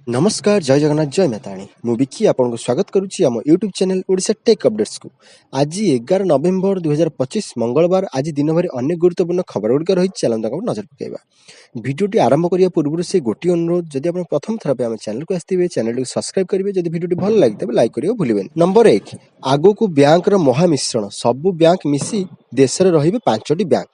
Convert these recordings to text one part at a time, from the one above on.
नमस्कार जय जगन्नाथ जय मेताणी मु विकी आपको स्वागत करुच्ची आम YouTube channel Odisha tech updates को। आज 11 नवेम्बर 2025 मंगलवार आज दिन भर अनेक गुरुत्वपूर्ण खबर गुड़िक रही चलता नजर पकड़ा। भिडियोटी आरंभ करने पूर्व से गोटे अनुरोध जदि आप प्रथम थर पे आम चैनल को आसते चैनल को सब्सक्राइब करेंगे। जब भिडियोटी भल लगे तेज लाइक करेंगे भूलें। नंबर 1 आगो को बैंक महामिश्रण सबू बैंक मिसी देश में रे 5टी बैंक।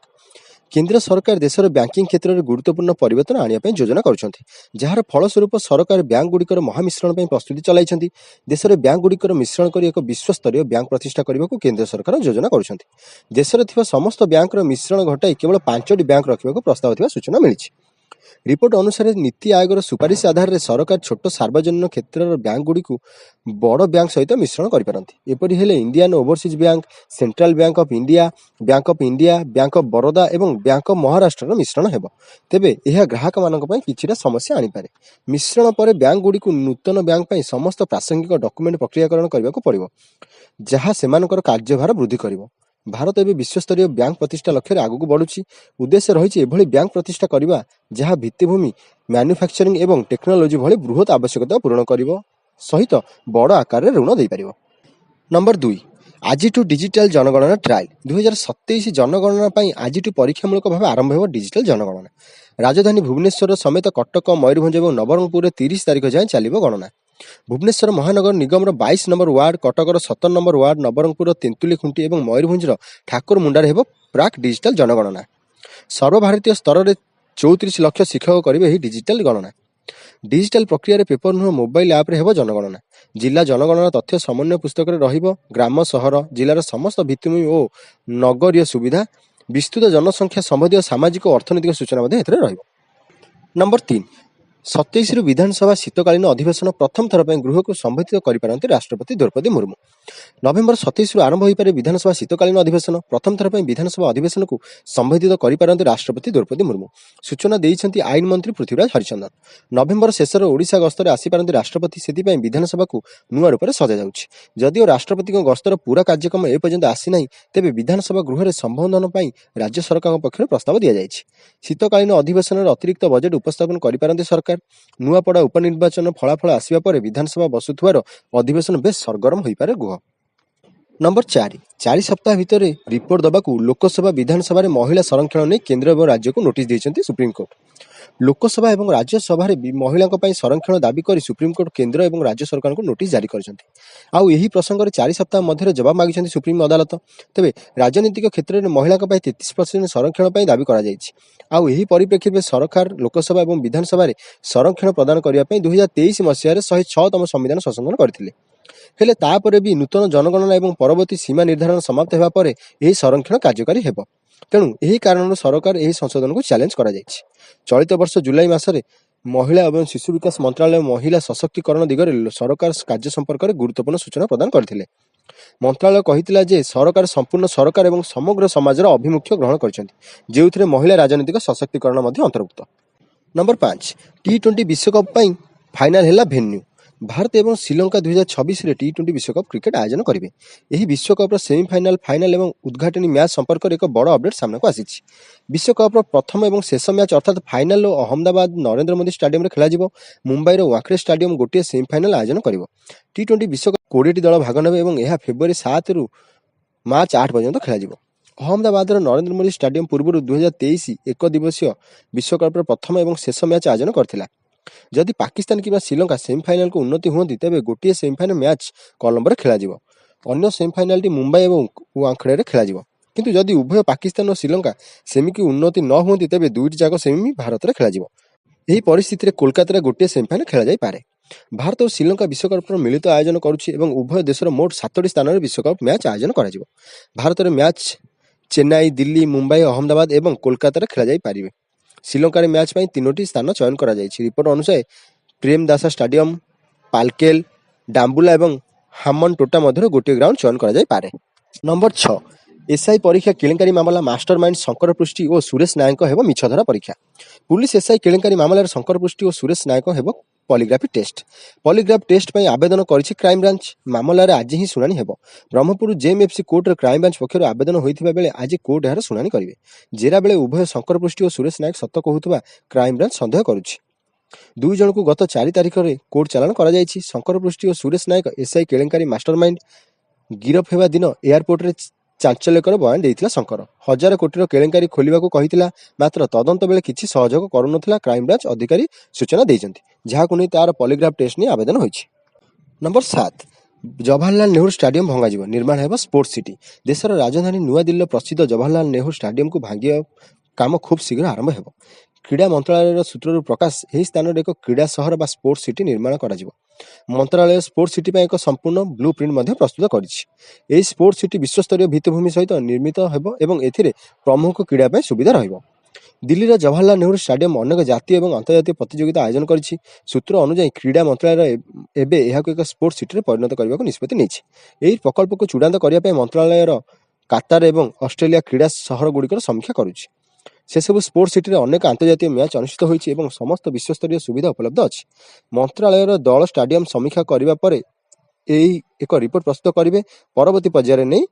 केंद्र सरकार देशर बैंकिंग क्षेत्र में गुरुत्वपूर्ण परिवर्तन आने योजना कर जार फलस्वरूप सरकार बैंक गुड़िकर महामिश्रण प्रस्तुति चलाई। देश में बैंक गुड़िकर मिश्रण कर एक विश्वस्तरीय बैंक प्रतिष्ठा करने को केंद्र सरकार योजना कर देश में समस्त बैंक मिश्रण घटाई केवल 5टी बैंक रखा प्रस्ताव सूचना मिली। रिपोर्ट अनुसार नीति आयोग सुपारिश आधार में सरकार छोट सार्वजनिक क्षेत्र बैंक गुड़ी बड़ बैंक सहित मिश्रण करपारती। एपरि हेले Indian overseas bank, central bank of India, bank of Baroda एवं बैंक ऑफ महाराष्ट्र मिश्रण हेब। तेबे यह ग्राहक मानक पई किछिटा समस्या आनी पारे। मिश्रण पर बैंक गुड़ी नूतन बैंक पई समस्त प्रासंगिक डॉक्यूमेंट प्रक्रियाकरण करने को पड़िबो, जहाँ सेमानकर कार्यभार वृद्धि करिवो। भारत एवं विश्वस्तरीय बैंक प्रतिष्ठा लक्ष्य आगक बढ़ुची। उद्देश्य रही बैंक प्रतिष्ठा करने जहाँ भित्तिभूमि मैन्युफैक्चरिंग एवं टेक्नोलोजी भली बृहत आवश्यकता पूरण कर सहित बड़ आकार ऋण दे पारिबो। नंबर 2 आज डिजिटल जनगणना ट्रायल 2027 जनगणना आज परीक्षामूलक भाव आरंभ हो डिजिटल जनगणना। राजधानी भुवनेश्वर समेत कटक, मयूरभंज और नवरंगपुर 30 तारिख जाए चलिबो गणना। भुवनेश्वर महानगर निगम 22 नंबर वार्ड, कटकर 17 नंबर वार्ड, नवरंगपुर तेंतुली खुंटी और मयूरभंज ठाकुर मुंडार हेब प्राक डिजिटल जनगणना। सर्वभारतीय स्तर में 34 लाख शिक्षक करेंगे डिजिटल गणना। डिजिटल प्रक्रिया पेपर नुह मोबाइल ऐप हेब जनगणना। जिला जनगणना तथ्य समन्वय पुस्तक रहिबो। ग्राम सहर जिलार समस्त भित्तिभूमि और नगरीय सुविधा, विस्तृत जनसंख्या संबंधी सामाजिक और अर्थनैतिक सूचना रहिबो। नंबर 3 27 विधानसभा शीतकालीन अधिवेशन प्रथम थर पर गृह को संबोधित कर राष्ट्रपति द्रौपदी मुर्मू। नवेम्बर 27 आरंभ हो पारे विधानसभा शीतकालीन अधिवेशन। प्रथम थर पर विधानसभा अधिवेशन को संबोधित कर राष्ट्रपति द्रौपदी मुर्मू। सूचना देइछन्ति आईन मंत्री पृथ्वीराज हरिचंदन। नवेम्बर शेषर ओडिशा गस्तर आसीपारती राष्ट्रपति से विधानसभा को नुआ रूप में सजा जाउछि। जदिओ राष्ट्रपति गस्तर पूरा कार्यक्रम एपर्यंत आसी नहीं, तेबे विधानसभा गृह में संबोधन पर राज्य सरकार पक्ष प्रस्ताव दि जाइछि। शीतकालीन अधिवेशन अतिरिक्त बजेट उपस्थापन कर सरकार। नुआपड़ा उपनिर्वाचन फलाफल आसिबा परे विधानसभा बसुथुवार अधिवेशन बेस सरगरम हो पारे गुह। नंबर 4 सप्ताह भितर रिपोर्ट दबाकू लोकसभा विधानसभा महिला संरक्षण नहीं केंद्र और राज्य को नोटिस देइछन्ति सुप्रीमकोर्ट। लोकसभा और राज्यसभा महिला संरक्षण दाबी कर सुप्रीमकोर्ट केंद्र और राज्य सरकार को नोटिस जारी कर प्रसंग में 4 सप्ताह मध्य जवाब मागी सुप्रीम अदालत। तेबे राजनीतिक क्षेत्र में महिला 33% संरक्षण दाबी कर परिप्रेक्षी में सरकार लोकसभा और विधानसभा संरक्षण प्रदान करने 2023 मसीह 106तम संविधान संशोधन करथिले। हेले तापरे भी नूतन जनगणना और परवर्ती सीमा निर्धारण समाप्त होगा पर यह संरक्षण कार्यकारी हेब। तेणु यही कारण सरकार यह संशोधन को चैलेंज करा जायछि। चलित वर्ष जुलाई मासरे महिला और शिशु विकास मंत्रालय महिला सशक्तिकरण दिगरे सरकार कार्य संपर्क में गुरुत्वपूर्ण सूचना प्रदान करथिले। मंत्रालय कहिथिला जे सरकार संपूर्ण सरकार और समग्र समाजर अभिमुख्य ग्रहण करछन्ति, जेउथिरे महिला राजनीतिक सशक्तिकरण मध्य अंतर्भुक्त। नंबर 5 T20 विश्वकप फाइनाल हेला भेन्यू। भारत और श्रीलंका 2026 T20 विश्वकप क्रिकेट आयोजन करेंगे। यह विश्वकप सेमीफाइनाल, फाइनाल और उद्घाटनी मैच संपर्क में एक बड़ अपडेट सामना को आसी। विश्वकप प्रथम और शेष मैच अर्थात फाइनाल अहमदाबाद नरेंद्र मोदी स्टाडियम खेल। मुंबई वांखेड़े स्टाडियम गोटे सेमीफाइनाल आयोजन कर। T20 विश्वकप 20टी दल भाग ने और यह फेब्रुआरी 7 रु मार्च 8 पर्यंत खेल। अहमदाबाद नरेंद्र मोदी स्टाडियम पूर्व 2023 एक दिवसीय विश्वकप प्रथम और शेष मैच आयोजन करथिला। जदि पाकिस्तान कि श्रीलंका सेमीफाइनाल को उन्नति हुई तेज गोटे सेमीफाइनाल मैच कोलंबो खेल। अन्य सेमीफाइनाल मुंबई और वांखेड़े खेल। किंतु जदि उभय पाकिस्तान और श्रीलंका सेमी की उन्नति न हुई तेज दुईटी जाक सेमी भारत में खेल। यही परिस्थिति में कोलकाता गोटे सेमीफाइनाल खेल जाई पारे। भारत और श्रीलंका विश्वकप मिलित आयोजन करुछि एवं उभय देशर मोट 7टी स्थान में विश्वकप मैच आयोजन करा। भारत में मैच चेन्नई, दिल्ली, मुंबई, अहमदाबाद और कोलकाता खेल जाई पारिबे। श्रीलंकार मैच 3टी स्थान चयन करा जायछि। रिपोर्ट अनुसार प्रेमदासा स्टाडियम, पालकेल, डाम्बुला और हामन टोटा मध्य गोटे ग्राउंड चयन करा जाई पारे। नंबर 6 एसआई परीक्षा केलेंकारी मामला मास्टरमाइंड शंकर पृष्टि और सुरेश नायक हेब मिछधरा परीक्षा। पुलिस एसआई केलेंकारी मामलार शंकर पृष्टि और सुरेश नायक हेब पॉलीग्राफी टेस्ट। पॉलीग्राफ टेस्ट पर आवेदन करिछि क्राइम ब्रांच। मामलार आज ही शुणाणी हेब। Berhampur JMFC court crime branch पक्षर आवेदन होइथिबा बेले आज कोर्ट यार शुणाणी करिवे। जेरा बेले उभय शंकर पृष्टि और सुरेश नायक सत्य कहूथबा क्राइम ब्रांच संदेह करुछि। ଦୁଇ ଜଣଙ୍କୁ ଗତ 4 ତାରିଖରେ କୋର୍ଟ ଚାଲାଣ କରାଯାଇଛି। ଶଙ୍କର ପୃଷ୍ଟି ଓ ସୁରେଶ ନାୟକ ଏସ୍ଆଇ କେଳେଙ୍କାରୀ ମାଷ୍ଟରମାଇଣ୍ଡ ଗିରଫ ହେବା ଦିନ ଏୟାରପୋର୍ଟରେ ଚାଞ୍ଚଲ୍ୟକର ବୟାନ ଦେଇଥିଲା ଶଙ୍କର। 1000 କୋଟିର କେଳେଙ୍କାରୀ ଖୋଲିବାକୁ କହିଥିଲା, ମାତ୍ର ତଦନ୍ତ ବେଳେ କିଛି ସହଯୋଗ କରୁନଥିଲା କ୍ରାଇମବ୍ରାଞ୍ଚ ଅଧିକାରୀ ସୂଚନା ଦେଇଛନ୍ତି, ଯାହାକୁ ନେଇ ତାର ପଲିଗ୍ରାଫ ଟେଷ୍ଟ ନେଇ ଆବେଦନ ହୋଇଛି। ନମ୍ବର 7, ଜବାହରଲାଲ ନେହେରୁ ଷ୍ଟାଡିୟମ ଭଙ୍ଗାଯିବ, ନିର୍ମାଣ ହେବ ସ୍ପୋର୍ଟସ ସିଟି। ଦେଶର ରାଜଧାନୀ ନୂଆଦିଲ୍ଲୀର ପ୍ରସିଦ୍ଧ ଜବାହରଲାଲ ନେହେରୁ ଷ୍ଟାଡିୟମକୁ ଭାଙ୍ଗିବା କାମ ଖୁବ୍ ଶୀଘ୍ର ଆରମ୍ଭ ହେବ। କ୍ରୀଡ଼ା ମନ୍ତ୍ରଣାଳୟର ସୂତ୍ରରୁ ପ୍ରକାଶ, ଏହି ସ୍ଥାନରେ ଏକ କ୍ରୀଡ଼ା ସହର ବା ସ୍ପୋର୍ଟସ ସିଟି ନିର୍ମାଣ କରାଯିବ। ମନ୍ତ୍ରଣାଳୟ ସ୍ପୋର୍ଟସ ସିଟି ପାଇଁ ଏକ ସମ୍ପୂର୍ଣ୍ଣ ବ୍ଲୁ ପ୍ରିଣ୍ଟ ମଧ୍ୟ ପ୍ରସ୍ତୁତ କରିଛି। ଏହି ସ୍ପୋର୍ଟସ ସିଟି ବିଶ୍ୱସ୍ତରୀୟ ଭିତ୍ତିଭୂମି ସହିତ ନିର୍ମିତ ହେବ ଏବଂ ଏଥିରେ ପ୍ରମୁଖ କ୍ରୀଡ଼ା ପାଇଁ ସୁବିଧା ରହିବ। ଦିଲ୍ଲୀର ଜବାହରଲାଲ ନେହେରୁ ଷ୍ଟାଡିୟମ ଅନେକ ଜାତୀୟ ଏବଂ ଆନ୍ତର୍ଜାତିକ ପ୍ରତିଯୋଗିତା ଆୟୋଜନ କରିଛି। ସୂତ୍ର ଅନୁଯାୟୀ କ୍ରୀଡ଼ା ମନ୍ତ୍ରଣାଳୟ ଏବେ ଏହାକୁ ଏକ ସ୍ପୋର୍ଟସ ସିଟିରେ ପରିଣତ କରିବାକୁ ନିଷ୍ପତ୍ତି ନେଇଛି। ଏହି ପ୍ରକଳ୍ପକୁ ଚୂଡ଼ାନ୍ତ କରିବା ପାଇଁ ମନ୍ତ୍ରଣାଳୟର କାତାର ଏବଂ ଅଷ୍ଟ୍ରେଲିଆ କ୍ରୀଡ଼ା ସହରଗୁଡ଼ିକର ସମୀକ୍ଷା କରୁଛି। ସେସବୁ ସ୍ପୋର୍ଟସ ସିଟିରେ ଅନେକ ଆନ୍ତର୍ଜାତୀୟ ମ୍ୟାଚ୍ ଅନୁଷ୍ଠିତ ହୋଇଛି ଏବଂ ସମସ୍ତ ବିଶ୍ୱସ୍ତରୀୟ ସୁବିଧା ଉପଲବ୍ଧ ଅଛି। ମନ୍ତ୍ରଣାଳୟର ଦଳ ଷ୍ଟାଡିୟମ ସମୀକ୍ଷା କରିବା ପରେ ଏହି ଏକ ରିପୋର୍ଟ ପ୍ରସ୍ତୁତ କରିବେ। ପରବର୍ତ୍ତୀ ପର୍ଯ୍ୟାୟରେ ନେଇ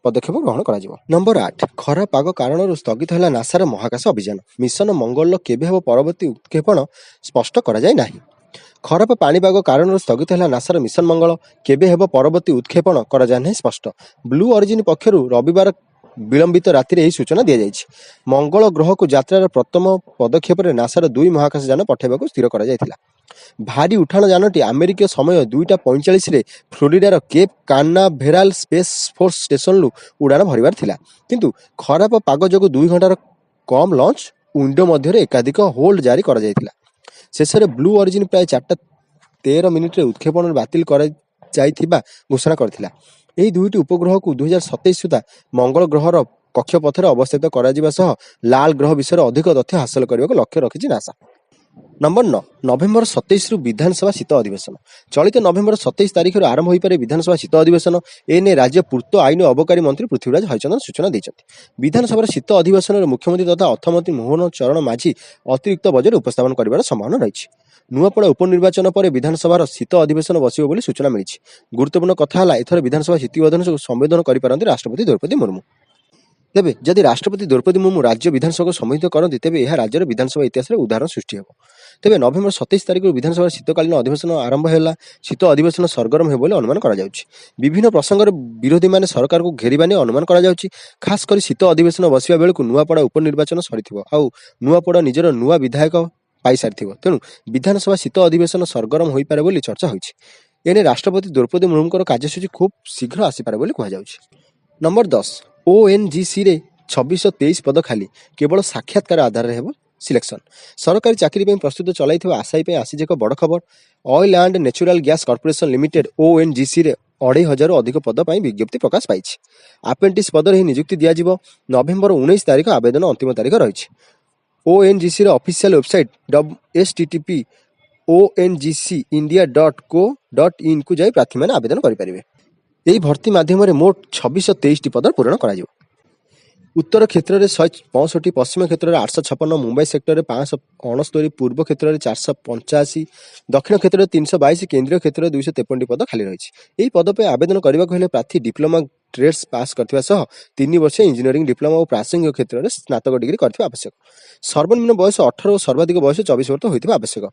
ପଦକ୍ଷେପ ଗ୍ରହଣ କରାଯିବ। ନମ୍ବର 8, ଖରାପ ପାଗ କାରଣରୁ ସ୍ଥଗିତ ହେଲା ନାସାର ମହାକାଶ ଅଭିଯାନ। ମିଶନ ମଙ୍ଗଳର କେବେ ହେବ ପରବର୍ତ୍ତୀ ଉତ୍କ୍ଷେପଣ ସ୍ପଷ୍ଟ କରାଯାଇ ନାହିଁ। ଖରାପ ପାଣିପାଗ କାରଣରୁ ସ୍ଥଗିତ ହେଲା ନାସାର ମିଶନ ମଙ୍ଗଳ। କେବେ ହେବ ପରବର୍ତ୍ତୀ ଉତ୍କ୍ଷେପଣ କରାଯାଇ ନାହିଁ ସ୍ପଷ୍ଟ। ବ୍ଲୁ ଅରିଜିନ୍ ପକ୍ଷରୁ ରବିବାର ବିଳମ୍ବିତ ରାତିରେ ଏହି ସୂଚନା ଦିଆଯାଇଛି। ମଙ୍ଗଳ ଗ୍ରହକୁ ଯାତ୍ରାର ପ୍ରଥମ ପଦକ୍ଷେପରେ ନାସାର 2 ମହାକାଶ ଯାନ ପଠାଇବାକୁ ସ୍ଥିର କରାଯାଇଥିଲା। ଭାରୀ ଉଠାଣ ଯାନଟି ଆମେରିକୀୟ ସମୟ 2:45ରେ ଫ୍ଲୋରିଡାର କେପ୍ କାନାଭେରାଲ ସ୍ପେସ୍ ଫୋର୍ସ ଷ୍ଟେସନରୁ ଉଡ଼ାଣ ଭରିବାର ଥିଲା, କିନ୍ତୁ ଖରାପ ପାଗ ଯୋଗୁଁ 2 ଘଣ୍ଟାର କମ୍ ଲଞ୍ଚ ୱିଣ୍ଡୋ ମଧ୍ୟରେ ଏକାଧିକ ହୋଲ୍ଡ ଜାରି କରାଯାଇଥିଲା। ଶେଷରେ ବ୍ଲୁ ଅରିଜିନ୍ ପ୍ରାୟ 4:13 ଉତ୍କ୍ଷେପଣ ବାତିଲ କରାଯାଇଥିବା ଘୋଷଣା କରିଥିଲା। ଏହି ଦୁଇଟି ଉପଗ୍ରହକୁ 2027 ସୁଦ୍ଧା ମଙ୍ଗଳ ଗ୍ରହର କକ୍ଷପଥରେ ଅବସ୍ଥିତ କରାଯିବା ସହ ଲାଲ ଗ୍ରହ ବିଷୟରେ ଅଧିକ ତଥ୍ୟ ହାସଲ କରିବାକୁ ଲକ୍ଷ୍ୟ ରଖିଛି ନାସା। ନମ୍ବର 9, ନଭେମ୍ବର 27ରୁ ବିଧାନସଭା ଶୀତ ଅଧିବେଶନ। ଚଳିତ ନଭେମ୍ବର 27 ତାରିଖରୁ ଆରମ୍ଭ ହୋଇପାରେ ବିଧାନସଭା ଶୀତ ଅଧିବେଶନ। ଏନେଇ ରାଜ୍ୟ ପୂର୍ତ୍ତ ଆଇନ ଓ ଅବକାରୀ ମନ୍ତ୍ରୀ ପୃଥ୍ୱୀରାଜ ହରିଚନ୍ଦନ ସୂଚନା ଦେଇଛନ୍ତି। ବିଧାନସଭାର ଶୀତ ଅଧିବେଶନରେ ମୁଖ୍ୟମନ୍ତ୍ରୀ ତଥା ଅର୍ଥମନ୍ତ୍ରୀ ମୋହନ ଚରଣ ମାଝୀ ଅତିରିକ୍ତ ବଜେଟ୍ ଉପସ୍ଥାପନ କରିବାର ସମ୍ଭାବନା ରହିଛି। ନୂଆପଡ଼ା ଉପନିର୍ବାଚନ ପରେ ବିଧାନସଭାର ଶୀତ ଅଧିବେଶନ ବସିବ ବୋଲି ସୂଚନା ମିଳିଛି। ଗୁରୁତ୍ୱପୂର୍ଣ୍ଣ କଥା ହେଲା, ଏଥର ବିଧାନସଭା ଶୀତ ଅଧିବେଶନକୁ ସମ୍ବୋଧନ କରିପାରନ୍ତି ରାଷ୍ଟ୍ରପତି ଦ୍ରୌପଦୀ ମୁର୍ମୁ। ତେବେ ଯଦି ରାଷ୍ଟ୍ରପତି ଦ୍ରୌପଦୀ ମୁର୍ମୁ ରାଜ୍ୟ ବିଧାନସଭାକୁ ସମ୍ବୋଧିତ କରନ୍ତି, ତେବେ ଏହା ରାଜ୍ୟର ବିଧାନସଭା ଇତିହାସରେ ଉଦାହରଣ ସୃଷ୍ଟି ହେବ। ତେବେ ନଭେମ୍ବର 27 ତାରିଖରୁ ବିଧାନସଭାର ଶୀତକାଳୀନ ଅଧିବେଶନ ଆରମ୍ଭ ହେଲା। ଶୀତ ଅଧିବେଶନ ସରଗରମ ହେବ ବୋଲି ଅନୁମାନ କରାଯାଉଛି। ବିଭିନ୍ନ ପ୍ରସଙ୍ଗରେ ବିରୋଧୀମାନେ ସରକାରକୁ ଘେରିବା ନେଇ ଅନୁମାନ କରାଯାଉଛି। ଖାସ୍ କରି ଶୀତ ଅଧିବେଶନ ବସିବା ବେଳକୁ ନୂଆପଡ଼ା ଉପନିର୍ବାଚନ ସରିଥିବ ଆଉ ନୂଆପଡ଼ା ନିଜର ନୂଆ ବିଧାୟକ ପାଇସାରିଥିବ। ତେଣୁ ବିଧାନସଭା ଶୀତ ଅଧିବେଶନ ସରଗରମ ହୋଇପାରେ ବୋଲି ଚର୍ଚ୍ଚା ହୋଇଛି। ଏନେଇ ରାଷ୍ଟ୍ରପତି ଦ୍ରୌପଦୀ ମୁର୍ମୁଙ୍କର କାର୍ଯ୍ୟସୂଚୀ ଖୁବ୍ ଶୀଘ୍ର ଆସିପାରେ ବୋଲି କୁହାଯାଉଛି। ନମ୍ବର 10, ONGCରେ 2623 ପଦ ଖାଲି, କେବଳ ସାକ୍ଷାତକାର ଆଧାରରେ ହେବ ସିଲେକ୍ସନ। ସରକାରୀ ଚାକିରି ପାଇଁ ପ୍ରସ୍ତୁତ ଚଳାଇଥିବା ଆଶାୟୀ ପାଇଁ ଆସିଛି ଏକ ବଡ଼ ଖବର। Oil and natural gas corporation limited ONGCରେ 2500ରୁ ଅଧିକ ପଦ ପାଇଁ ବିଜ୍ଞପ୍ତି ପ୍ରକାଶ ପାଇଛି। ଆପେଣ୍ଟିସ୍ ପଦରେ ଏହି ନିଯୁକ୍ତି ଦିଆଯିବ। ନଭେମ୍ବର 19 ତାରିଖ ଆବେଦନ ଅନ୍ତିମ ତାରିଖ ରହିଛି। ONGCର ଅଫିସିଆଲ ୱେବସାଇଟ୍ http://ONGCindia.co.in କୁ ଯାଇ ପ୍ରାର୍ଥୀମାନେ ଆବେଦନ କରିପାରିବେ। ଏହି ଭର୍ତ୍ତି ମାଧ୍ୟମରେ ମୋଟ 2623ଟି ପଦ ପୂରଣ କରାଯିବ। ଉତ୍ତର କ୍ଷେତ୍ରରେ 165, ପଶ୍ଚିମ କ୍ଷେତ୍ରରେ 856, ମୁମ୍ବାଇ ସେକ୍ଟରରେ 569, ପୂର୍ବ କ୍ଷେତ୍ରରେ 485, ଦକ୍ଷିଣ କ୍ଷେତ୍ରରେ 322, କେନ୍ଦ୍ରୀୟ କ୍ଷେତ୍ରରେ 253ଟି ପଦ ଖାଲି ରହିଛି। ଏହି ପଦ ପାଇଁ ଆବେଦନ କରିବାକୁ ହେଲେ ପ୍ରାର୍ଥୀ ଡିପ୍ଲୋମା ଟ୍ରେଡ୍ସ ପାସ୍ କରିଥିବା ସହ 3 ବର୍ଷ ଇଞ୍ଜିନିୟରିଂ ଡିପ୍ଲୋମା ଓ ପ୍ରାସଙ୍ଗିକ କ୍ଷେତ୍ରରେ ସ୍ନାତକ ଡିଗ୍ରୀ କରିଥିବା ଆବଶ୍ୟକ। ସର୍ବନିମ୍ନ ବୟସ 18 ଓ ସର୍ବାଧିକ ବୟସ 24 ବର୍ଷ ହୋଇଥିବା ଆବଶ୍ୟକ।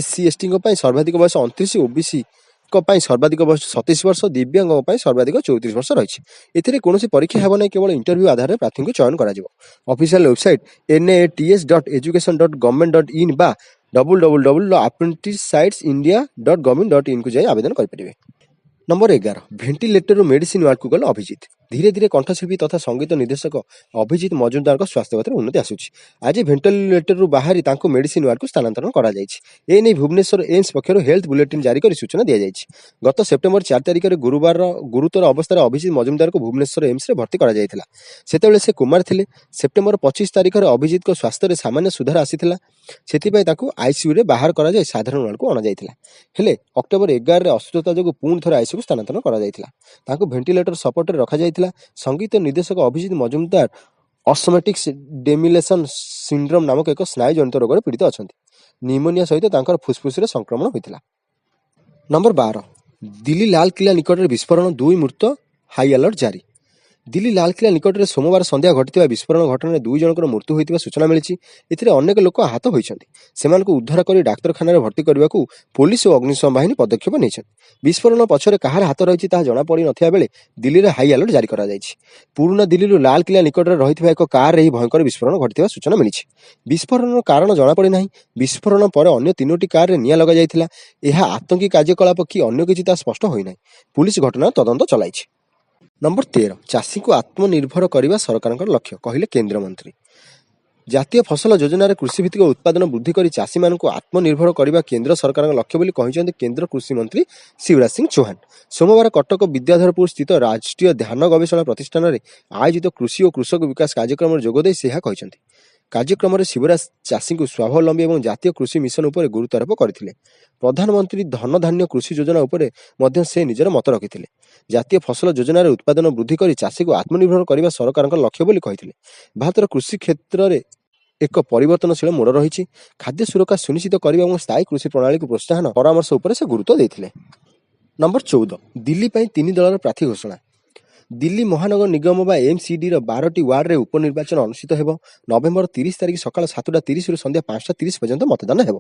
SC STଙ୍କ ପାଇଁ ସର୍ବାଧିକ ବୟସ 29, OBCଙ୍କ ପାଇଁ ସର୍ବାଧିକ ବୟସ 27 ବର୍ଷ, ଦିବ୍ୟାଙ୍ଗଙ୍କ ପାଇଁ ସର୍ବାଧିକ 34 ବର୍ଷ ରହିଛି। ଏଥିରେ କୌଣସି ପରୀକ୍ଷା ହେବ ନାହିଁ, କେବଳ ଇଣ୍ଟରଭ୍ୟୁ ଆଧାରରେ ପ୍ରାର୍ଥୀଙ୍କୁ ଚୟନ କରାଯିବ। ଅଫିସିଆଲ ୱେବସାଇଟ୍ nats.education.government.in ବା www.apprenticesitesindia.government.in କୁ ଯାଇ ଆବେଦନ କରିପାରିବେ। ନମ୍ବର 11, ଭେଣ୍ଟିଲେଟରରୁ ମେଡିସିନ ୱାର୍ଡକୁ ଗଲେ ଅଭିଜିତ। ଧୀରେ ଧୀରେ କଣ୍ଠଶିଳ୍ପୀ ତଥା ସଙ୍ଗୀତ ନିର୍ଦ୍ଦେଶକ ଅଭିଜିତ ମଜୁମଦାରଙ୍କ ସ୍ୱାସ୍ଥ୍ୟାବସ୍ଥାରେ ଉନ୍ନତି ଆସୁଛି। ଆଜି ଭେଣ୍ଟିଲେଟରରୁ ବାହାରି ତାଙ୍କୁ ମେଡିସିନ ୱାର୍ଡକୁ ସ୍ଥାନାନ୍ତରଣ କରାଯାଇଛି। ଏନେଇ ଭୁବନେଶ୍ୱର ଏମ୍ସ ପକ୍ଷରୁ ହେଲ୍ଥ ବୁଲେଟିନ୍ ଜାରି କରି ସୂଚନା ଦିଆଯାଇଛି। ଗତ ସେପ୍ଟେମ୍ବର 4 ତାରିଖରେ ଗୁରୁତର ଅବସ୍ଥାରେ ଅଭିଜିତ ମଜୁମଦାରଙ୍କୁ ଭୁବନେଶ୍ୱର ଏମ୍ସରେ ଭର୍ତ୍ତି କରାଯାଇଥିଲା। ସେତେବେଳେ ସେ କୋମାରେ ଥିଲେ। ସେପ୍ଟେମ୍ବର 25 ତାରିଖରେ ଅଭିଜିତଙ୍କ ସ୍ୱାସ୍ଥ୍ୟରେ ସାମାନ୍ୟ ସୁଧାର ଆସିଥିଲା। ସେଥିପାଇଁ ତାଙ୍କୁ ଆଇସିୟୁରେ ବାହାର କରାଯାଇ ସାଧାରଣ ୱାର୍ଡକୁ ଅଣାଯାଇଥିଲା। ହେଲେ ଅକ୍ଟୋବର 11ରେ ଅସୁସ୍ଥତା ଯୋଗୁଁ ପୁଣି ଥରେ ଆଇସିୟୁକୁ ସ୍ଥାନାନ୍ତରଣ କରାଯାଇଥିଲା। ତାଙ୍କୁ ଭେଣ୍ଟିଲେଟର ସପୋର୍ଟରେ ରଖାଯାଇଥିଲା। ସଙ୍ଗୀତ ନିର୍ଦ୍ଦେଶକ ଅଭିଜିତ ମଜୁମଦାର ଅସମେଟିକ୍ ଡେମିଲେସନ ସିଣ୍ଡ୍ରୋମ ନାମକ ଏକ ସ୍ନାୟୁଜନିତ ରୋଗରେ ପୀଡ଼ିତ ଅଛନ୍ତି। ନିମୋନିଆ ସହିତ ତାଙ୍କର ଫୁସଫୁସରେ ସଂକ୍ରମଣ ହୋଇଥିଲା। ନମ୍ବର 12, ଦିଲ୍ଲୀ ଲାଲକିଲ୍ଲା ନିକଟରେ ବିସ୍ଫୋରଣ, 2 ମୃତ, ହାଇ ଆଲର୍ଟ ଜାରି। ଦିଲ୍ଲୀ ଲାଲକିଲ୍ଲା ନିକଟରେ ସୋମବାର ସନ୍ଧ୍ୟା ଘଟିଥିବା ବିସ୍ଫୋରଣ ଘଟଣାରେ 2 ଜଣଙ୍କର ମୃତ୍ୟୁ ହୋଇଥିବା ସୂଚନା ମିଳିଛି। ଏଥିରେ ଅନେକ ଲୋକ ଆହତ ହୋଇଛନ୍ତି। ସେମାନଙ୍କୁ ଉଦ୍ଧାର କରି ଡାକ୍ତରଖାନାରେ ଭର୍ତ୍ତି କରିବାକୁ ପୋଲିସ ଓ ଅଗ୍ନିଶମ ବାହିନୀ ପଦକ୍ଷେପ ନେଇଛନ୍ତି। ବିସ୍ଫୋରଣ ପଛରେ କାହାର ହାତ ରହିଛି ତାହା ଜଣାପଡ଼ି ନଥିବା ବେଳେ ଦିଲ୍ଲୀରେ ହାଇ ଆଲର୍ଟ ଜାରି କରାଯାଇଛି। ପୁରୁଣା ଦିଲ୍ଲୀରୁ ଲାଲକିଲ୍ଲା ନିକଟରେ ରହିଥିବା ଏକ କାରରେ ଏହି ଭୟଙ୍କର ବିସ୍ଫୋରଣ ଘଟିଥିବା ସୂଚନା ମିଳିଛି। ବିସ୍ଫୋରଣର କାରଣ ଜଣାପଡ଼ି ନାହିଁ। ବିସ୍ଫୋରଣ ପରେ ଅନ୍ୟ 3ଟି କାରରେ ନିଆଁ ଲଗାଯାଇଥିଲା। ଏହା ଆତଙ୍କୀ କାର୍ଯ୍ୟକଳାପ କି ଅନ୍ୟ କିଛି ତାହା ସ୍ପଷ୍ଟ ହୋଇନାହିଁ। ପୁଲିସ ଘଟଣାର ତଦନ୍ତ ଚଳାଇଛି। ନମ୍ବର 13 ଚାଷୀଙ୍କୁ ଆତ୍ମନିର୍ଭର କରିବା ସରକାରଙ୍କର ଲକ୍ଷ୍ୟ, କହିଲେ କେନ୍ଦ୍ରମନ୍ତ୍ରୀ। ଜାତୀୟ ଫସଲ ଯୋଜନାରେ କୃଷିଭିତ୍ତିକ ଉତ୍ପାଦନ ବୃଦ୍ଧି କରି ଚାଷୀମାନଙ୍କୁ ଆତ୍ମନିର୍ଭର କରିବା କେନ୍ଦ୍ର ସରକାରଙ୍କ ଲକ୍ଷ୍ୟ ବୋଲି କହିଛନ୍ତି କେନ୍ଦ୍ର କୃଷିମନ୍ତ୍ରୀ ଶିବରାଜ ସିଂ ଚୌହାନ। ସୋମବାର କଟକ ବିଦ୍ୟାଧରପୁର ସ୍ଥିତ ରାଷ୍ଟ୍ରୀୟ ଧାନ ଗବେଷଣା ପ୍ରତିଷ୍ଠାନରେ ଆୟୋଜିତ କୃଷି ଓ କୃଷକ ବିକାଶ କାର୍ଯ୍ୟକ୍ରମରେ ଯୋଗଦେଇ ସେ ଏହା କହିଛନ୍ତି। କାର୍ଯ୍ୟକ୍ରମରେ ଶିବରାଜ ଚାଷୀଙ୍କୁ ସ୍ୱାବଲମ୍ବୀ ଏବଂ ଜାତୀୟ କୃଷି ମିଶନ ଉପରେ ଗୁରୁତ୍ୱାରୋପ କରିଥିଲେ। ପ୍ରଧାନମନ୍ତ୍ରୀ ଧନଧାନ୍ୟ କୃଷି ଯୋଜନା ଉପରେ ମଧ୍ୟ ସେ ନିଜର ମତ ରଖିଥିଲେ। ଜାତୀୟ ଫସଲ ଯୋଜନାରେ ଉତ୍ପାଦନ ବୃଦ୍ଧି କରି ଚାଷୀକୁ ଆତ୍ମନିର୍ଭର କରିବା ସରକାରଙ୍କ ଲକ୍ଷ୍ୟ ବୋଲି କହିଥିଲେ। ଭାରତର କୃଷି କ୍ଷେତ୍ରରେ ଏକ ପରିବର୍ତ୍ତନଶୀଳ ମୋଡ଼ ରହିଛି। ଖାଦ୍ୟ ସୁରକ୍ଷା ସୁନିଶ୍ଚିତ କରିବା ଏବଂ ସ୍ଥାୟୀ କୃଷି ପ୍ରଣାଳୀକୁ ପ୍ରୋତ୍ସାହନ ପରାମର୍ଶ ଉପରେ ସେ ଗୁରୁତ୍ୱ ଦେଇଥିଲେ। ନମ୍ବର 14 ଦିଲ୍ଲୀ ପାଇଁ 3 ଦଳର ପ୍ରାର୍ଥୀ ଘୋଷଣା। ଦିଲ୍ଲୀ ମହାନଗର ନିଗମ ବା MCDର 12ଟି ୱାର୍ଡରେ ଉପନିର୍ବାଚନ ଅନୁଷ୍ଠିତ ହେବ। ନଭେମ୍ବର 30 ତାରିଖ ସକାଳ 7:30ରୁ ସନ୍ଧ୍ୟା 5:30 ପର୍ଯ୍ୟନ୍ତ ମତଦାନ ହେବ।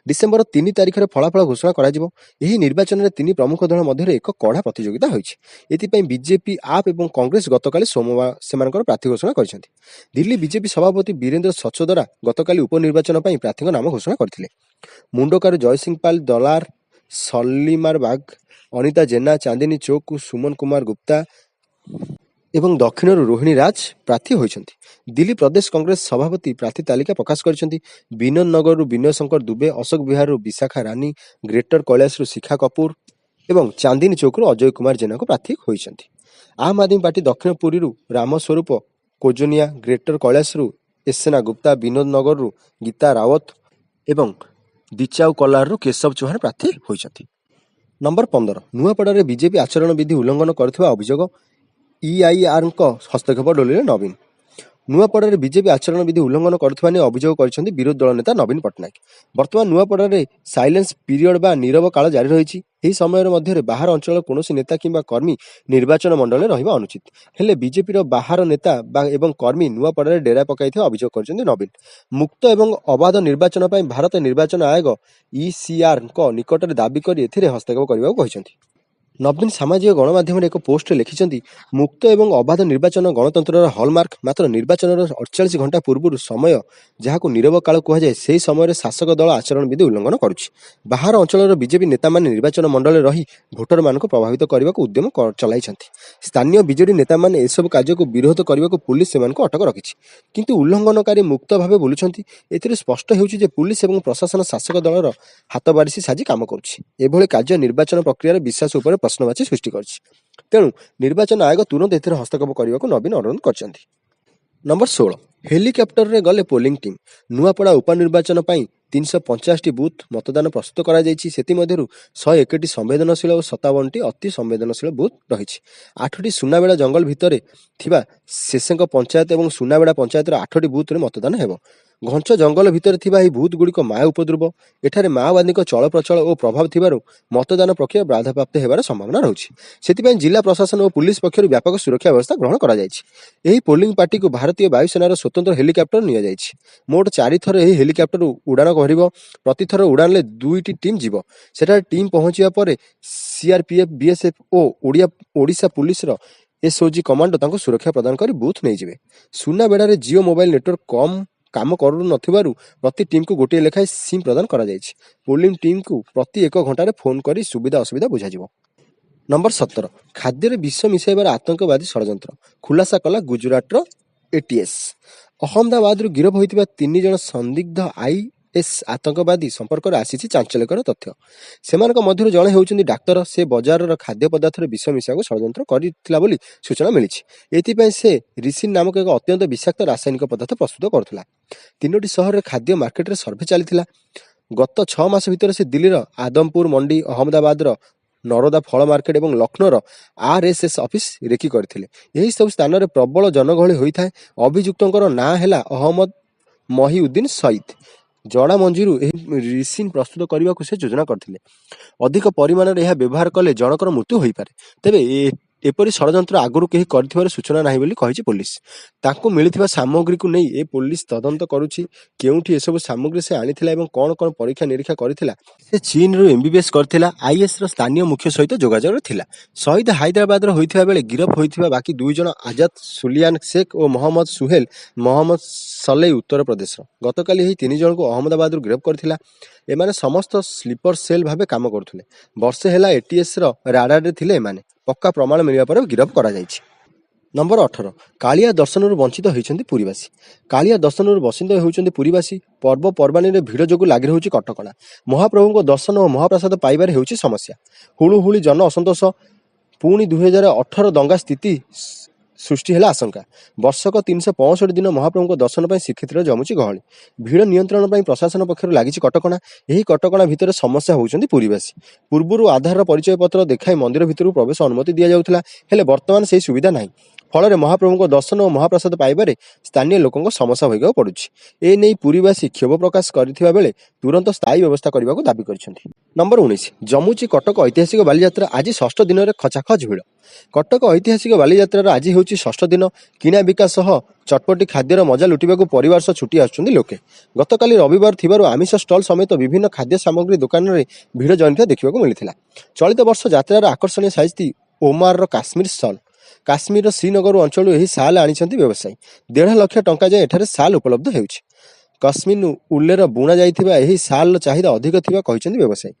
ଡିସେମ୍ବର 3 ତାରିଖରେ ଫଳାଫଳ ଘୋଷଣା କରାଯିବ। ଏହି ନିର୍ବାଚନରେ 3 ପ୍ରମୁଖ ଦଳ ମଧ୍ୟରେ ଏକ କଡ଼ା ପ୍ରତିଯୋଗିତା ହୋଇଛି। ଏଥିପାଇଁ ବିଜେପି, ଆପ୍ ଏବଂ କଂଗ୍ରେସ ଗତକାଲି ସୋମବାର ସେମାନଙ୍କର ପ୍ରାର୍ଥୀ ଘୋଷଣା କରିଛନ୍ତି। ଦିଲ୍ଲୀ ବିଜେପି ସଭାପତି ବୀରେନ୍ଦ୍ର ସଚୋଦରା ଗତକାଲି ଉପନିର୍ବାଚନ ପାଇଁ ପ୍ରାର୍ଥୀଙ୍କ ନାମ ଘୋଷଣା କରିଥିଲେ। ମୁଣ୍ଡକାରୁ ଜୟସିଂ ପାଲ, ଦଲାର, ସଲିମାର ବାଗ, ଅନିତା ଜେନା, ଚାନ୍ଦିନୀ ଚୌକରୁ ସୁମନ କୁମାର ଗୁପ୍ତା ଏବଂ ଦକ୍ଷିଣରୁ ରୋହିଣୀ ରାଜ ପ୍ରାର୍ଥୀ ହୋଇଛନ୍ତି। ଦିଲ୍ଲୀ ପ୍ରଦେଶ କଂଗ୍ରେସ ସଭାପତି ପ୍ରାର୍ଥୀ ତାଲିକା ପ୍ରକାଶ କରିଛନ୍ତି। ବିନୋଦ ନଗରରୁ ବିନୟ ଶଙ୍କର ଦୁବେ, ଅଶୋକ ବିହାରରୁ ବିଶାଖା ରାନୀ, ଗ୍ରେଟର କୈଳାସରୁ ଶିଖା କପୁର ଏବଂ ଚାନ୍ଦିନୀ ଚୌକରୁ ଅଜୟ କୁମାର ଜେନାଙ୍କୁ ପ୍ରାର୍ଥୀ ହୋଇଛନ୍ତି। ଆମ୍ ଆଦମୀ ପାର୍ଟି ଦକ୍ଷିଣ ପୁରୀରୁ ରାମସ୍ୱରୂପ କୋଜନିଆ, ଗ୍ରେଟର କୈଳାସରୁ ଏସେନା ଗୁପ୍ତା, ବିନୋଦ ନଗରରୁ ଗୀତା ରାୱତ ଏବଂ ଦିଚାଉ କଲାରରୁ କେଶବ ଚୌହାନ ପ୍ରାର୍ଥୀ ହୋଇଛନ୍ତି। ନମ୍ବର 15 ନୂଆପଡ଼ାରେ ବିଜେପି ଆଚରଣ ବିଧି ଉଲ୍ଲଂଘନ କରିଥିବା ଅଭିଯୋଗ, EIRଙ୍କ ହସ୍ତକ୍ଷେପ ଡୋଲିରେ ନବୀନ। ନୂଆପଡ଼ାରେ ବିଜେପି ଆଚରଣ ବିଧି ଉଲ୍ଲଂଘନ କରୁଥିବା ନେଇ ଅଭିଯୋଗ କରିଛନ୍ତି ବିରୋଧୀ ଦଳ ନେତା ନବୀନ ପଟ୍ଟନାୟକ। ବର୍ତ୍ତମାନ ନୂଆପଡ଼ାରେ ସାଇଲେନ୍ସ ପିରିୟଡ଼ ବା ନୀରବ କାଳ ଜାରି ରହିଛି। ଏହି ସମୟରେ ମଧ୍ୟରେ ବାହାର ଅଞ୍ଚଳର କୌଣସି ନେତା କିମ୍ବା କର୍ମୀ ନିର୍ବାଚନ ମଣ୍ଡଳରେ ରହିବା ଅନୁଚିତ। ହେଲେ ବିଜେପିର ବାହାର ନେତା ଏବଂ କର୍ମୀ ନୂଆପଡ଼ାରେ ଡେରା ପକାଇଥିବା ଅଭିଯୋଗ କରିଛନ୍ତି ନବୀନ। ମୁକ୍ତ ଏବଂ ଅବାଧ ନିର୍ବାଚନ ପାଇଁ ଭାରତ ନିର୍ବାଚନ ଆୟୋଗ ECRଙ୍କ ନିକଟରେ ଦାବି କରି ଏଥିରେ ହସ୍ତକ୍ଷେପ କରିବାକୁ କହିଛନ୍ତି। ନବୀନ ସାମାଜିକ ଗଣମାଧ୍ୟମରେ ଏକ ପୋଷ୍ଟରେ ଲେଖିଛନ୍ତି, ମୁକ୍ତ ଏବଂ ଅବାଧ ନିର୍ବାଚନ ଗଣତନ୍ତ୍ରର ହଲମାର୍କ। ମାତ୍ର ନିର୍ବାଚନର 48 ଘଣ୍ଟା ପୂର୍ବରୁ ସମୟ, ଯାହାକୁ ନୀରବ କାଳ କୁହାଯାଏ, ସେହି ସମୟରେ ଶାସକ ଦଳ ଆଚରଣ ବିଧି ଉଲ୍ଲଂଘନ କରୁଛି। ବାହାର ଅଞ୍ଚଳର ବିଜେପି ନେତାମାନେ ନିର୍ବାଚନ ମଣ୍ଡଳରେ ରହି ଭୋଟରମାନଙ୍କୁ ପ୍ରଭାବିତ କରିବାକୁ ଉଦ୍ୟମ ଚଳାଇଛନ୍ତି। ସ୍ଥାନୀୟ ବିଜେଡି ନେତାମାନେ ଏସବୁ କାର୍ଯ୍ୟକୁ ବିରୋଧ କରିବାକୁ ପୁଲିସ ସେମାନଙ୍କୁ ଅଟକ ରଖିଛି। କିନ୍ତୁ ଉଲ୍ଲଂଘନକାରୀ ମୁକ୍ତ ଭାବେ ବୁଲୁଛନ୍ତି। ଏଥିରୁ ସ୍ପଷ୍ଟ ହେଉଛି ଯେ ପୁଲିସ ଏବଂ ପ୍ରଶାସନ ଶାସକ ଦଳର ହାତବାରିସି ସାଜି କାମ କରୁଛି। ଏଭଳି କାର୍ଯ୍ୟ ନିର୍ବାଚନ ପ୍ରକ୍ରିୟାର ବିଶ୍ୱାସ ଉପରେ ପ୍ରଶ୍ନବାଚୀ ସୃଷ୍ଟି କରିଛି। ତେଣୁ ନିର୍ବାଚନ ଆୟୋଗ ତୁରନ୍ତ ଏଥିରେ ହସ୍ତକ୍ଷେପ କରିବାକୁ ନବୀନ ଅନୁରୋଧ କରିଛନ୍ତି। ନମ୍ବର 16 ହେଲିକପ୍ଟରରେ ଗଲେ ପୋଲିଂ ଟିମ୍। ନୂଆପଡ଼ା ଉପନିର୍ବାଚନ ପାଇଁ 350ଟି ବୁଥ୍ ମତଦାନ ପ୍ରସ୍ତୁତ କରାଯାଇଛି। ସେଥିମଧ୍ୟରୁ 101ଟି ସମ୍ବେଦନଶୀଳ ଓ 57ଟି ଅତି ସମ୍ବେଦନଶୀଳ ବୁଥ୍ ରହିଛି। 8ଟି ସୁନାବେଡ଼ା ଜଙ୍ଗଲ ଭିତରେ ଥିବା ଶେଷଙ୍କ ପଞ୍ଚାୟତ ଏବଂ ସୁନାବେଡ଼ା ପଞ୍ଚାୟତର 8ଟି ବୁଥ୍ରେ ମତଦାନ ହେବ। ଘଞ୍ଚ ଜଙ୍ଗଲ ଭିତରେ ଥିବା ଏହି ବୁଥ୍ଗୁଡ଼ିକ ମାଓ ଉପଦ୍ରୁବ। ଏଠାରେ ମାଓବାଦୀଙ୍କ ଚଳପ୍ରଚଳ ଓ ପ୍ରଭାବ ଥିବାରୁ ମତଦାନ ପ୍ରକ୍ରିୟା ବାଧାପ୍ରାପ୍ତ ହେବାର ସମ୍ଭାବନା ରହୁଛି। ସେଥିପାଇଁ ଜିଲ୍ଲା ପ୍ରଶାସନ ଓ ପୁଲିସ ପକ୍ଷରୁ ବ୍ୟାପକ ସୁରକ୍ଷା ବ୍ୟବସ୍ଥା ଗ୍ରହଣ କରାଯାଇଛି। ଏହି ପୋଲିଂ ପାର୍ଟିକୁ ଭାରତୀୟ ବାୟୁସେନାର ସ୍ୱତନ୍ତ୍ର ହେଲିକପ୍ଟର ନିଆଯାଇଛି। ମୋଟ 4 ଥର ଏହି ହେଲିକପ୍ଟର ଉଡ଼ାଣ କରିବ। ପ୍ରତିଥର ଉଡ଼ାଣରେ 2ଟି ଟିମ୍ ଯିବ। ସେଠାରେ ଟିମ୍ ପହଞ୍ଚିବା ପରେ CRPF, BSF ଓ ଓଡ଼ିଶା ପୁଲିସର SOG କମାଣ୍ଡୋ ତାଙ୍କୁ ସୁରକ୍ଷା ପ୍ରଦାନ କରି ବୁଥ୍ ନେଇଯିବେ। ସୁନାବେଡ଼ାରେ ଜିଓ ମୋବାଇଲ ନେଟୱାର୍କ କାମ କରୁନଥିବାରୁ ପ୍ରତି ଟିମ୍କୁ ଗୋଟିଏ ଲେଖାଏଁ ସିମ୍ ପ୍ରଦାନ କରାଯାଇଛି। ପୋଲିଂ ଟିମ୍କୁ ପ୍ରତି 1 ଘଣ୍ଟାରେ ଫୋନ୍ କରି ସୁବିଧା ଅସୁବିଧା ବୁଝାଯିବ। ନମ୍ବର 17 ଖାଦ୍ୟରେ ବିଷ ମିଶାଇବାର ଆତଙ୍କବାଦୀ ଷଡ଼ଯନ୍ତ୍ର, ଖୁଲାସା କଲା ଗୁଜରାଟର ATS। ଅହମ୍ମଦାବାଦରୁ ଗିରଫ ହୋଇଥିବା 3 ଜଣ ସନ୍ଦିଗ୍ଧ IS ଆତଙ୍କବାଦୀ ସମ୍ପର୍କରେ ଆସିଛି ଚାଞ୍ଚଲ୍ୟକର ତଥ୍ୟ। ସେମାନଙ୍କ ମଧ୍ୟରୁ ଜଣେ ହେଉଛନ୍ତି ଡାକ୍ତର। ସେ ବଜାରର ଖାଦ୍ୟ ପଦାର୍ଥରେ ବିଷ ମିଶାଇବାକୁ ଷଡ଼ଯନ୍ତ୍ର କରିଥିଲା ବୋଲି ସୂଚନା ମିଳିଛି। ଏଥିପାଇଁ ସେ ରିସିନ୍ ନାମକ ଏକ ଅତ୍ୟନ୍ତ ବିଷାକ୍ତ ରାସାୟନିକ ପଦାର୍ଥ ପ୍ରସ୍ତୁତ କରୁଥିଲା। 3ଟି ସହରରେ ଖାଦ୍ୟ ମାର୍କେଟରେ ସର୍ଭେ ଚାଲିଥିଲା। ଗତ 6 ମାସ ଭିତରେ ସେ ଦିଲ୍ଲୀର ଆଦମପୁର ମଣ୍ଡି, ଅହମ୍ମଦାବାଦର ନରୋଦା ଫଳ ମାର୍କେଟ ଏବଂ ଲକ୍ଷ୍ନୌର RSS ଅଫିସ ରେକି କରିଥିଲେ। ଏହି ସବୁ ସ୍ଥାନରେ ପ୍ରବଳ ଜନଗହଳି ହୋଇଥାଏ। ଅଭିଯୁକ୍ତଙ୍କର ନାଁ ହେଲା ଅହମ୍ମଦ ମହିଉଦ୍ଦିନ ସଇଦ। ଜଡ଼ା ମଞ୍ଜିରୁ ଏହି ରିସିନ୍ ପ୍ରସ୍ତୁତ କରିବାକୁ ସେ ଯୋଜନା କରିଥିଲେ। ଅଧିକ ପରିମାଣରେ ଏହା ବ୍ୟବହାର କଲେ ଜଣକର ମୃତ୍ୟୁ ହୋଇପାରେ। ତେବେ ଏପରି ଷଡ଼ଯନ୍ତ୍ର ଆଗରୁ କେହି କରିଥିବାର ସୂଚନା ନାହିଁ ବୋଲି କହିଛି ପୋଲିସ। ତାଙ୍କୁ ମିଳିଥିବା ସାମଗ୍ରୀକୁ ନେଇ ଏ ପୋଲିସ ତଦନ୍ତ କରୁଛି। କେଉଁଠି ଏସବୁ ସାମଗ୍ରୀ ସେ ଆଣିଥିଲା ଏବଂ କ'ଣ କ'ଣ ପରୀକ୍ଷା ନିରୀକ୍ଷା କରିଥିଲା। ସେ ଚୀନରୁ MBBS କରିଥିଲା। ISର ସ୍ଥାନୀୟ ମୁଖ୍ୟ ସହିତ ଯୋଗାଯୋଗରେ ଥିଲା। ଶହୀଦ ହାଇଦ୍ରାବାଦର ହୋଇଥିବା ବେଳେ ଗିରଫ ହୋଇଥିବା ବାକି 2 ଜଣ ଆଜାଦ ସୁଲିୟାନ ଶେଖ ଓ ମହମ୍ମଦ ସୁହେଲ ମହମ୍ମଦ ସଲେଇ ଉତ୍ତରପ୍ରଦେଶର। ଗତକାଲି ଏହି 3 ଜଣଙ୍କୁ ଅହମ୍ମଦାବାଦରୁ ଗିରଫ କରିଥିଲା। ଏମାନେ ସମସ୍ତ ସ୍ଲିପର ସେଲ୍ ଭାବେ କାମ କରୁଥିଲେ। ବର୍ଷେ ହେଲା ATSର ରାଡାରରେ ଥିଲେ ଏମାନେ। ପକ୍କା ପ୍ରମାଣ ମିଳିବା ପରେ ଗିରଫ କରାଯାଇଛି। ନମ୍ବର 18 କାଳିଆ ଦର୍ଶନରୁ ବଞ୍ଚିତ ହୋଇଛନ୍ତି ପୁରୀବାସୀ। କାଳିଆ ଦର୍ଶନରୁ ବଞ୍ଚିତ ହେଉଛନ୍ତି ପୁରୀବାସୀ। ପର୍ବପର୍ବାଣୀରେ ଭିଡ଼ ଯୋଗୁଁ ଲାଗି ରହୁଛି କଟକଣା। ମହାପ୍ରଭୁଙ୍କ ଦର୍ଶନ ଓ ମହାପ୍ରସାଦ ପାଇବାରେ ହେଉଛି ସମସ୍ୟା। ହୁଳୁହୁଳି ଜନ ଅସନ୍ତୋଷ। ପୁଣି 2018 ଦଙ୍ଗା ସ୍ଥିତି ସୃଷ୍ଟି ହେଲା ଆଶଙ୍କା। ବର୍ଷକ 365 ଦିନ ମହାପ୍ରଭୁଙ୍କ ଦର୍ଶନ ପାଇଁ ଶ୍ରୀକ୍ଷେତ୍ରରେ ଜମୁଛି ଗହଳି। ଭିଡ଼ ନିୟନ୍ତ୍ରଣ ପାଇଁ ପ୍ରଶାସନ ପକ୍ଷରୁ ଲାଗିଛି କଟକଣା। ଏହି କଟକଣା ଭିତରେ ସମସ୍ୟା ହେଉଛନ୍ତି ପୁରୀବାସୀ। ପୂର୍ବରୁ ଆଧାରର ପରିଚୟ ପତ୍ର ଦେଖାଇ ମନ୍ଦିର ଭିତରକୁ ପ୍ରବେଶ ଅନୁମତି ଦିଆଯାଉଥିଲା, ହେଲେ ବର୍ତ୍ତମାନ ସେହି ସୁବିଧା ନାହିଁ। ଫଳରେ ମହାପ୍ରଭୁଙ୍କ ଦର୍ଶନ ଓ ମହାପ୍ରସାଦ ପାଇବାରେ ସ୍ଥାନୀୟ ଲୋକଙ୍କ ସମସ୍ୟା ଭୋଗିବାକୁ ପଡୁଛି। ଏ ନେଇ ପୁରୀବାସୀ କ୍ଷୋଭ ପ୍ରକାଶ କରିଥିବା ବେଳେ ତୁରନ୍ତ ସ୍ଥାୟୀ ବ୍ୟବସ୍ଥା କରିବାକୁ ଦାବି କରିଛନ୍ତି। ନମ୍ବର 19 ଜମୁଛି କଟକ ଐତିହାସିକ ବାଲିଯାତ୍ରା। ଆଜି ଷଷ୍ଠ ଦିନରେ ଖଚାଖଚ ଭିଡ଼। କଟକ ଐତିହାସିକ ବାଲିଯାତ୍ରାର ଆଜି ହେଉଛି ଷଷ୍ଠ ଦିନ। କିଣା ବିକା ସହ ଚଟପଟି ଖାଦ୍ୟର ମଜା ଲୁଟିବାକୁ ପରିବାର ସହ ଛୁଟି ଆସୁଛନ୍ତି ଲୋକେ। ଗତକାଲି ରବିବାର ଥିବାରୁ ଆମିଷ ଷ୍ଟଲ ସମେତ ବିଭିନ୍ନ ଖାଦ୍ୟ ସାମଗ୍ରୀ ଦୋକାନରେ ଭିଡ଼ ଜମିଥିବା ଦେଖିବାକୁ ମିଳିଥିଲା। ଚଳିତ ବର୍ଷ ଯାତ୍ରାର ଆକର୍ଷଣୀୟ ସାଜିଛି ଓମାରର କାଶ୍ମୀର ଷ୍ଟଲ। କାଶ୍ମୀରର ଶ୍ରୀନଗର ଅଞ୍ଚଳରୁ ଏହି ଶାଲ ଆଣିଛନ୍ତି ବ୍ୟବସାୟୀ। 1.5 ଲକ୍ଷ ଟଙ୍କା ଯାଏଁ ଏଠାରେ ଶାଲ ଉପଲବ୍ଧ ହେଉଛି। କାଶ୍ମୀର ଉଲ୍ଲେର ବୁଣା ଯାଇଥିବା ଏହି ଶାଲର ଚାହିଦା ଅଧିକ ଥିବା କହିଛନ୍ତି ବ୍ୟବସାୟୀ।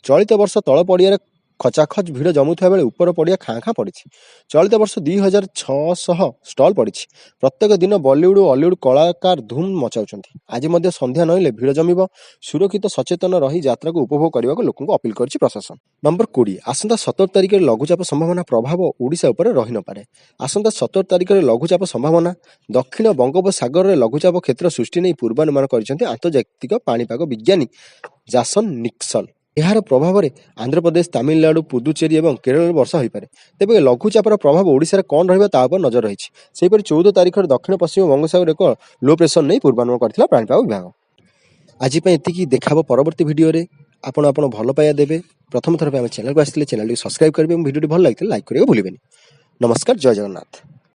ଚଳିତ ବର୍ଷ ତଳ ପଡ଼ିଆରେ ଖଚାଖଚ ଭିଡ଼ ଜମୁଥିବା ବେଳେ ଉପର ପଡ଼ିଆ ଖାଁ ଖାଁ ପଡ଼ିଛି। ଚଳିତ ବର୍ଷ 2600 ଷ୍ଟଲ ପଡ଼ିଛି। ପ୍ରତ୍ୟେକ ଦିନ ବଲିଉଡ ଓ ଅଲିଉଡ କଳାକାର ଧୁମ୍ ମଚାଉଛନ୍ତି। ଆଜି ମଧ୍ୟ ସନ୍ଧ୍ୟା ନଇଲେ ଭିଡ଼ ଜମିବ। ସୁରକ୍ଷିତ ସଚେତନ ରହି ଯାତ୍ରାକୁ ଉପଭୋଗ କରିବାକୁ ଲୋକଙ୍କୁ ଅପିଲ କରିଛି ପ୍ରଶାସନ। ନମ୍ବର 20 ଆସନ୍ତା 17 ତାରିଖରେ ଲଘୁଚାପ ସମ୍ଭାବନା। ପ୍ରଭାବ ଓଡ଼ିଶା ଉପରେ ରହିନପାରେ। ଆସନ୍ତା 17 ତାରିଖରେ ଲଘୁଚାପ ସମ୍ଭାବନା। ଦକ୍ଷିଣ ବଙ୍ଗୋପସାଗରରେ ଲଘୁଚାପ କ୍ଷେତ୍ର ସୃଷ୍ଟି ନେଇ ପୂର୍ବାନୁମାନ କରିଛନ୍ତି ଆନ୍ତର୍ଜାତିକ ପାଣିପାଗ ବିଜ୍ଞାନୀ ଜାସନ ନିକ୍ସଲ। ଏହାର ପ୍ରଭାବରେ ଆନ୍ଧ୍ରପ୍ରଦେଶ, ତାମିଲନାଡୁ, ପୁଦୁଚେରୀ ଏବଂ କେରଳରେ ବର୍ଷା ହୋଇପାରେ। ତେବେ ଲଘୁଚାପର ପ୍ରଭାବ ଓଡ଼ିଶାରେ କ'ଣ ରହିବ ତା ଉପରେ ନଜର ରହିଛି। ସେହିପରି 14 ତାରିଖରେ ଦକ୍ଷିଣ ପଶ୍ଚିମ ବଙ୍ଗୋପସାଗରରେ ଏକ ଲୋ ପ୍ରେସର ନେଇ ପୂର୍ବାନୁମାନ କରିଥିଲା ପାଣିପାଗ ବିଭାଗ। ଆଜି ପାଇଁ ଏତିକି। ଦେଖାହବ ପରବର୍ତ୍ତୀ ଭିଡ଼ିଓରେ। ଆପଣ ଭଲ ପାଇବା ଦେବେ। ପ୍ରଥମ ଥର ପାଇଁ ଆମ ଚ୍ୟାନେଲକୁ ଆସିଥିଲେ ଚ୍ୟାନେଲଟିକୁ ସବସ୍କ୍ରାଇବ୍ କରିବେ ଏବଂ ଭିଡ଼ିଓଟି ଭଲ ଲାଗିଥିଲେ ଲାଇକ୍ କରିବାକୁ ଭୁଲିବେନି। ନମସ୍କାର, ଜୟ ଜଗନ୍ନାଥ।